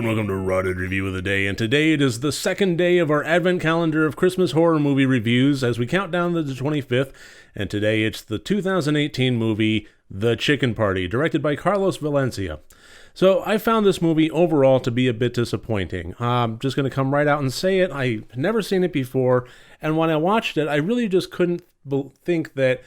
welcome to Rotted Review of the Day, and today it is the second day of our advent calendar of Christmas horror movie reviews as we count down to the 25th, and today it's the 2018 movie The Chicken Party, directed by Carlos Valencia. So I found this movie overall to be a bit disappointing. I'm just going to come right out and say it. I've never seen it before, and when I watched it, I really just couldn't think that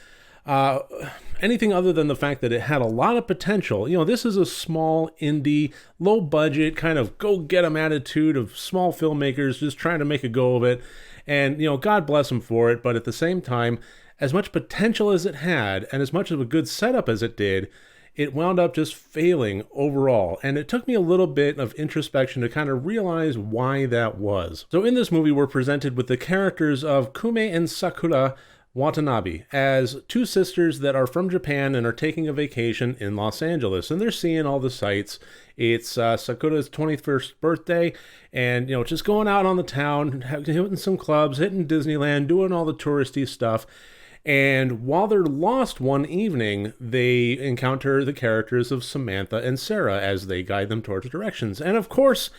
anything other than the fact that it had a lot of potential. You know, this is a small, indie, low-budget, kind of go-get-em attitude of small filmmakers just trying to make a go of it. And, you know, God bless them for it, but at the same time, as much potential as it had, and as much of a good setup as it did, it wound up just failing overall. And it took me a little bit of introspection to kind of realize why that was. So in this movie, we're presented with the characters of Kume and Sakura Watanabe as two sisters that are from Japan and are taking a vacation in Los Angeles, and they're seeing all the sights. It's Sakura's 21st birthday, and you know, just going out on the town, hitting some clubs, hitting Disneyland, doing all the touristy stuff. And while they're lost one evening, they encounter the characters of Samantha and Sarah as they guide them towards directions. And of course,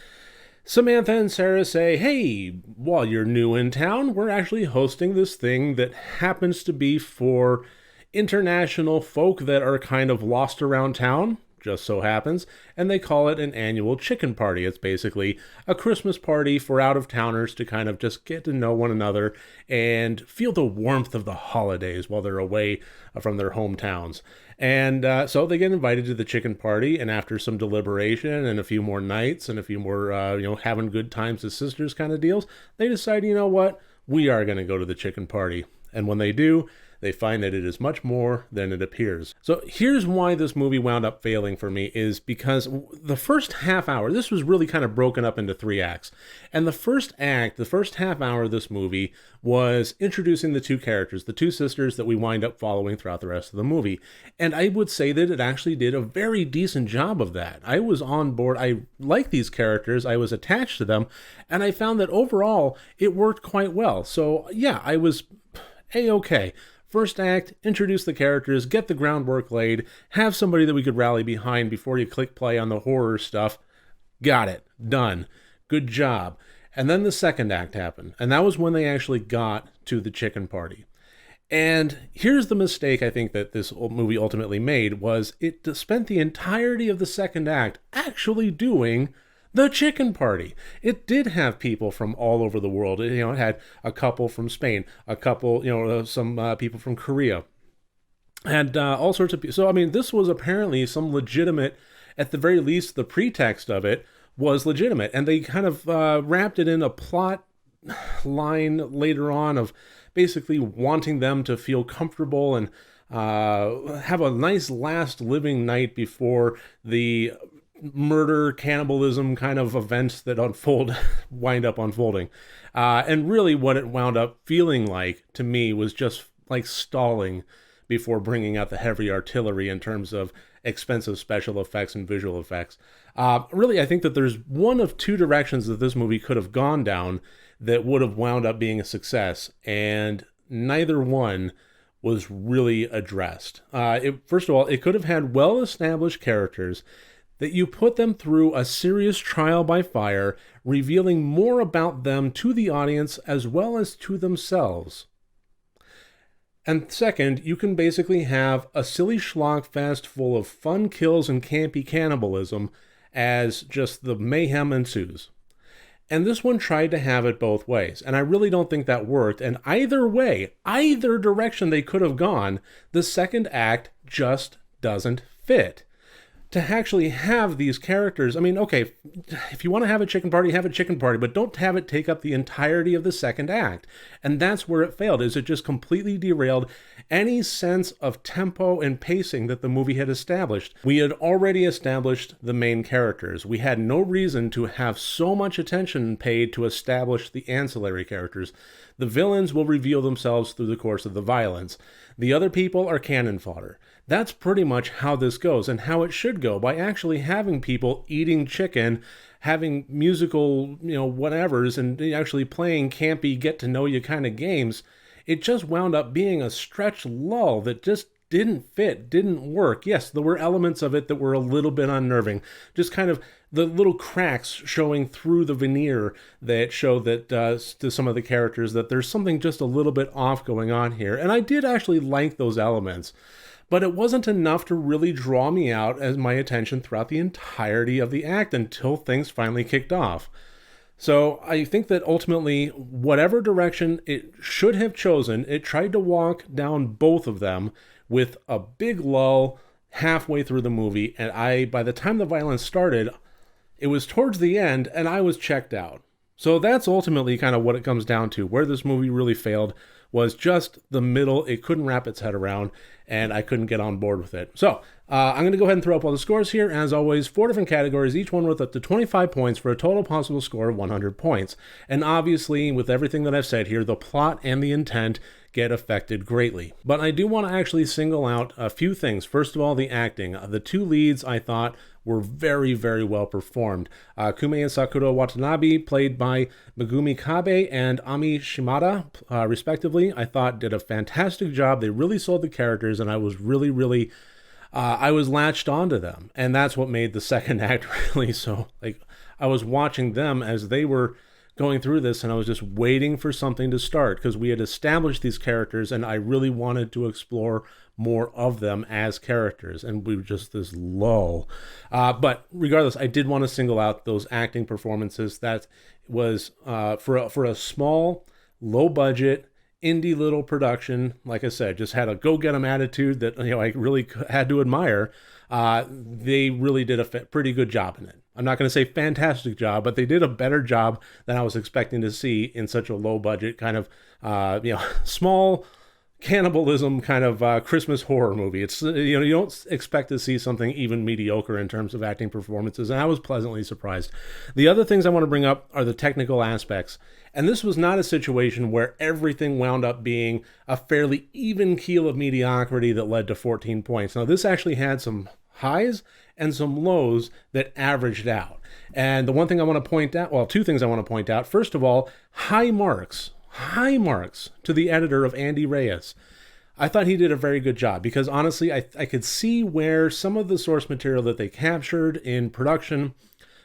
Samantha and Sarah say, hey, while you're new in town, we're actually hosting this thing that happens to be for international folk that are kind of lost around town, just so happens, and they call it an annual chicken party. It's basically a Christmas party for out-of-towners to kind of just get to know one another and feel the warmth of the holidays while they're away from their hometowns. And so they get invited to the chicken party, and after some deliberation and a few more nights and a few more, having good times as sisters kind of deals, they decide, you know what, we are going to go to the chicken party. And when they do, they find that it is much more than it appears. So here's why this movie wound up failing for me, is because the first half hour, this was really kind of broken up into three acts. And the first act, the first half hour of this movie was introducing the two characters, the two sisters that we wind up following throughout the rest of the movie. And I would say that it actually did a very decent job of that. I was on board. I like these characters. I was attached to them. And I found that overall, it worked quite well. So yeah, I was A-okay. First act, introduce the characters, get the groundwork laid, have somebody that we could rally behind before you click play on the horror stuff. Got it. Done. Good job. And then the second act happened, and that was when they actually got to the chicken party. And here's the mistake I think that this movie ultimately made, was it spent the entirety of the second act actually doing the chicken party. It did have people from all over the world. It had a couple from Spain, a couple, some people from Korea, and all sorts of people. So, I mean, this was apparently some legitimate, at the very least, the pretext of it was legitimate. And they kind of wrapped it in a plot line later on of basically wanting them to feel comfortable and have a nice last living night before the murder, cannibalism kind of events that wind up unfolding. And really what it wound up feeling like to me was just like stalling before bringing out the heavy artillery in terms of expensive special effects and visual effects. Really, I think that there's one of two directions that this movie could have gone down that would have wound up being a success, and neither one was really addressed. First of all, it could have had well-established characters that you put them through a serious trial by fire, revealing more about them to the audience as well as to themselves. And second, you can basically have a silly schlock fest full of fun kills and campy cannibalism as just the mayhem ensues. And this one tried to have it both ways, and I really don't think that worked. And either way, either direction they could have gone, the second act just doesn't fit. To actually have these characters, I mean, okay, if you want to have a chicken party, but don't have it take up the entirety of the second act. And that's where it failed, is it just completely derailed any sense of tempo and pacing that the movie had established. We had already established the main characters. We had no reason to have so much attention paid to establish the ancillary characters. The villains will reveal themselves through the course of the violence. The other people are cannon fodder. That's pretty much how this goes, and how it should go, by actually having people eating chicken, having musical, whatevers, and actually playing campy, get-to-know-you kind of games. It just wound up being a stretched lull that just didn't fit, didn't work. Yes, there were elements of it that were a little bit unnerving. Just kind of the little cracks showing through the veneer that show that to some of the characters that there's something just a little bit off going on here. And I did actually like those elements. But it wasn't enough to really draw me out as my attention throughout the entirety of the act until things finally kicked off. So I think that ultimately, whatever direction it should have chosen, it tried to walk down both of them with a big lull halfway through the movie. And by the time the violence started, it was towards the end and I was checked out. So that's ultimately kind of what it comes down to. Where this movie really failed was just the middle. It couldn't wrap its head around, and I couldn't get on board with it. So I'm going to go ahead and throw up all the scores here. As always, 4 different categories, each one worth up to 25 points for a total possible score of 100 points. And obviously, with everything that I've said here, the plot and the intent get affected greatly. But I do want to actually single out a few things. First of all, the acting. The two leads I thought were very, very well performed. Kume and Sakura Watanabe, played by Megumi Kabe and Ami Shimada, respectively, I thought did a fantastic job. They really sold the characters, and I was really I was latched onto them. And that's what made the second act really so, like, I was watching them as they were going through this, and I was just waiting for something to start because we had established these characters, and I really wanted to explore more of them as characters, and we were just this lull. But regardless, I did want to single out those acting performances. That was for a small, low budget, indie little production. Like I said, just had a go-get-em attitude that I really had to admire. They really did a pretty good job in it. I'm not going to say fantastic job, but they did a better job than I was expecting to see in such a low budget kind of small cannibalism kind of Christmas horror movie. It's you don't expect to see something even mediocre in terms of acting performances, and I was pleasantly surprised. The other things I want to bring up are the technical aspects, and this was not a situation where everything wound up being a fairly even keel of mediocrity that led to 14 points. Now, this actually had some highs and some lows that averaged out. And the one thing I want to point out, well, two things I want to point out. First of all, high marks to the editor of Andy Reyes. I thought he did a very good job because honestly, I could see where some of the source material that they captured in production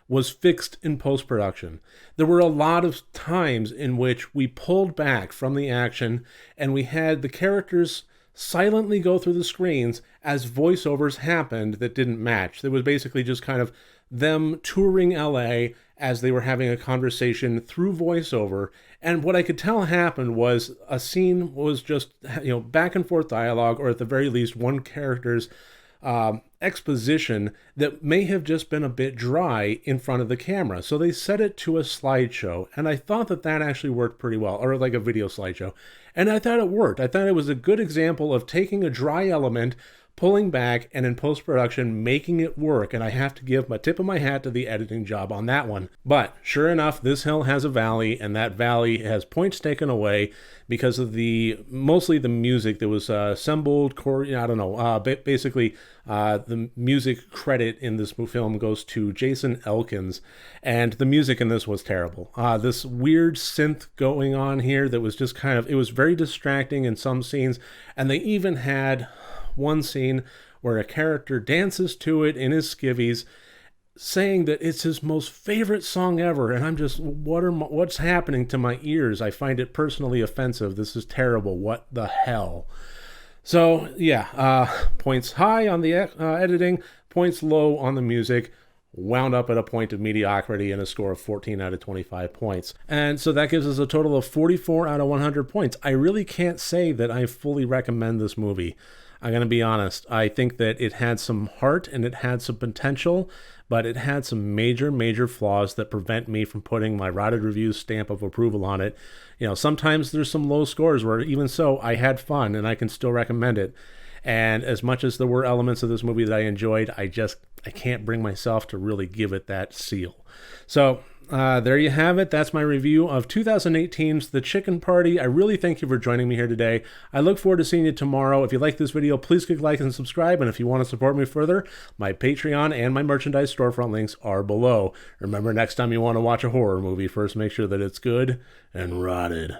was fixed in post-production. There were a lot of times in which we pulled back from the action and we had the characters silently go through the screens as voiceovers happened that didn't match. It was basically just kind of them touring LA as they were having a conversation through voiceover. And what I could tell happened was a scene was just, back and forth dialogue, or at the very least one character's exposition that may have just been a bit dry in front of the camera. So they set it to a slideshow, and I thought that actually worked pretty well, or like a video slideshow. And I thought it worked. I thought it was a good example of taking a dry element, pulling back, and in post-production making it work. And I have to give my tip of my hat to the editing job on that one. But sure enough, this hill has a valley, and that valley has points taken away because of mostly the music that was assembled. Basically, the music credit in this film goes to Jason Elkins, and the music in this was terrible. This weird synth going on here that was just it was very distracting in some scenes, and they even had one scene where a character dances to it in his skivvies, saying that it's his most favorite song ever, and I'm just, what's happening to my ears? I find it personally offensive. This is terrible. What the hell? So yeah, points high on the editing, points low on the music, wound up at a point of mediocrity and a score of 14 out of 25 points. And so that gives us a total of 44 out of 100 points. I really can't say that I fully recommend this movie. I'm going to be honest. I think that it had some heart and it had some potential, but it had some major flaws that prevent me from putting my Rotted Reviews stamp of approval on it. Sometimes there's some low scores where even so, I had fun and I can still recommend it. And as much as there were elements of this movie that I enjoyed, I can't bring myself to really give it that seal. So there you have it. That's my review of 2018's The Chicken Party. I really thank you for joining me here today. I look forward to seeing you tomorrow. If you like this video, please click like and subscribe. And if you want to support me further, my Patreon and my merchandise storefront links are below. Remember, next time you want to watch a horror movie, first make sure that it's good and rotted.